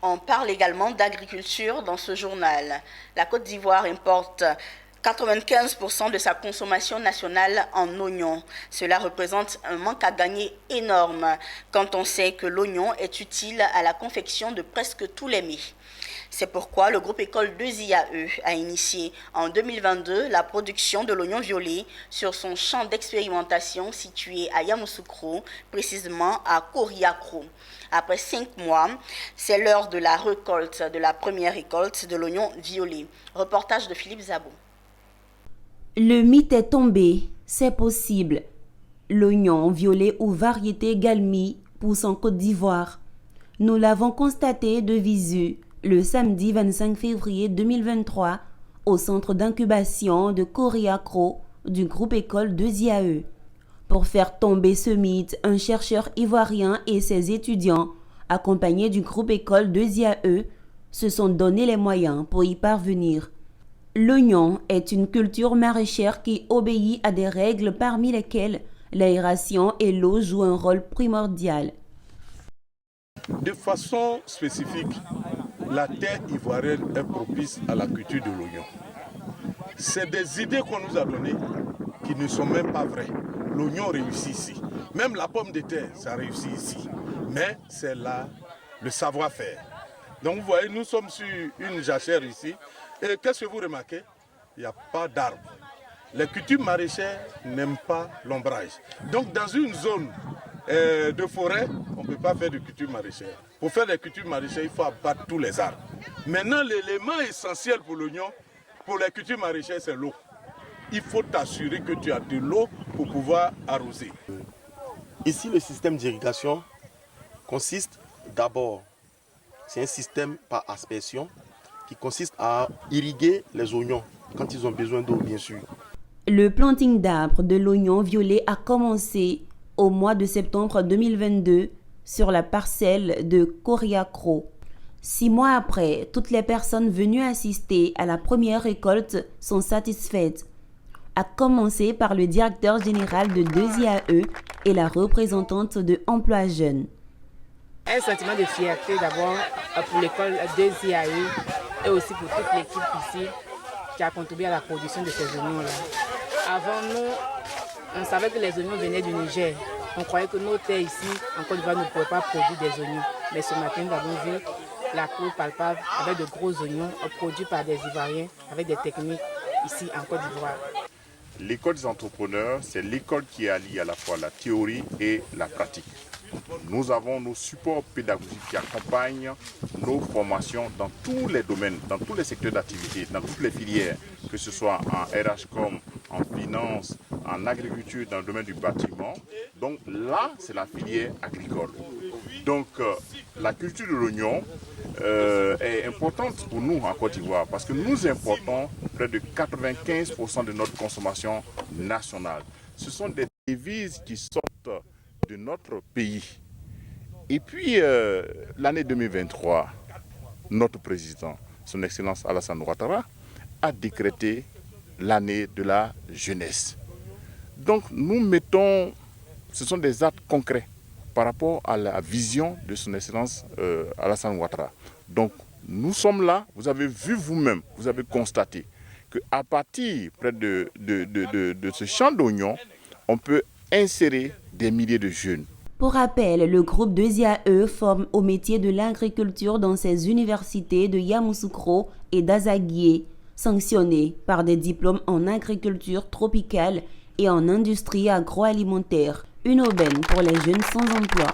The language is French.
On parle également d'agriculture dans ce journal. La Côte d'Ivoire importe 95% de sa consommation nationale en oignons. Cela représente un manque à gagner énorme quand on sait que l'oignon est utile à la confection de presque tous les mets. C'est pourquoi le groupe École 2IAE a initié en 2022 la production de l'oignon violet sur son champ d'expérimentation situé à Yamoussoukro, précisément à Koriakro. Après 5 mois, c'est l'heure de la récolte, de la première récolte de l'oignon violet. Reportage de Philippe Zabot. Le mythe est tombé, c'est possible. L'oignon violet ou variété Galmi pousse en Côte d'Ivoire. Nous l'avons constaté de visu le samedi 25 février 2023 au centre d'incubation de Koriakro du groupe École 2IAE. Pour faire tomber ce mythe, un chercheur ivoirien et ses étudiants, accompagnés du groupe École 2IAE, se sont donné les moyens pour y parvenir. L'oignon est une culture maraîchère qui obéit à des règles parmi lesquelles l'aération et l'eau jouent un rôle primordial. De façon spécifique, la terre ivoirienne est propice à la culture de l'oignon. C'est des idées qu'on nous a données qui ne sont même pas vraies. L'oignon réussit ici. Même la pomme de terre, ça réussit ici. Mais c'est là le savoir-faire. Donc vous voyez, nous sommes sur une jachère ici. Et qu'est-ce que vous remarquez? Il n'y a pas d'arbres. Les cultures maraîchères n'aiment pas l'ombrage. Donc dans une zone de forêt, on ne peut pas faire de culture maraîchère. Pour faire des cultures maraîchères, il faut abattre tous les arbres. Maintenant, l'élément essentiel pour l'oignon, pour les cultures maraîchères, c'est l'eau. Il faut t'assurer que tu as de l'eau pour pouvoir arroser. Ici, le système d'irrigation consiste d'abord, c'est un système par aspersion qui consiste à irriguer les oignons quand ils ont besoin d'eau, bien sûr. Le planting d'arbres de l'oignon violet a commencé au mois de septembre 2022 sur la parcelle de Koriakro. 6 mois après, toutes les personnes venues assister à la première récolte sont satisfaites, à commencer par le directeur général de 2IAE et la représentante de Emploi Jeune. Un sentiment de fierté d'abord pour l'école 2IAE et aussi pour toute l'équipe ici qui a contribué à la production de ces oignons-là. Avant nous, on savait que les oignons venaient du Niger. On croyait que nos terres ici, en Côte d'Ivoire, ne pouvaient pas produire des oignons. Mais ce matin, nous avons vu la cour palpable avec de gros oignons produits par des Ivoiriens avec des techniques ici en Côte d'Ivoire. L'école des entrepreneurs, c'est l'école qui allie à la fois la théorie et la pratique. Nous avons nos supports pédagogiques qui accompagnent nos formations dans tous les domaines, dans tous les secteurs d'activité, dans toutes les filières, que ce soit en RH-Com, en finance, en agriculture, dans le domaine du bâtiment. Donc là, c'est la filière agricole. Donc la culture de l'oignon est importante pour nous en Côte d'Ivoire parce que nous importons près de 95% de notre consommation nationale. Ce sont des devises qui sortent de notre pays. Et puis l'année 2023, notre président, son Excellence Alassane Ouattara, a décrété l'année de la jeunesse. Donc nous mettons, ce sont des actes concrets par rapport à la vision de son Excellence Alassane Ouattara. Donc nous sommes là, vous avez vu vous-même, vous avez constaté qu'à partir près de ce champ d'oignons, on peut insérer des milliers de jeunes. Pour rappel, le groupe 2IAE forme au métier de l'agriculture dans ses universités de Yamoussoukro et d'Azaguié, sanctionnés par des diplômes en agriculture tropicale et en industrie agroalimentaire. Une aubaine pour les jeunes sans emploi.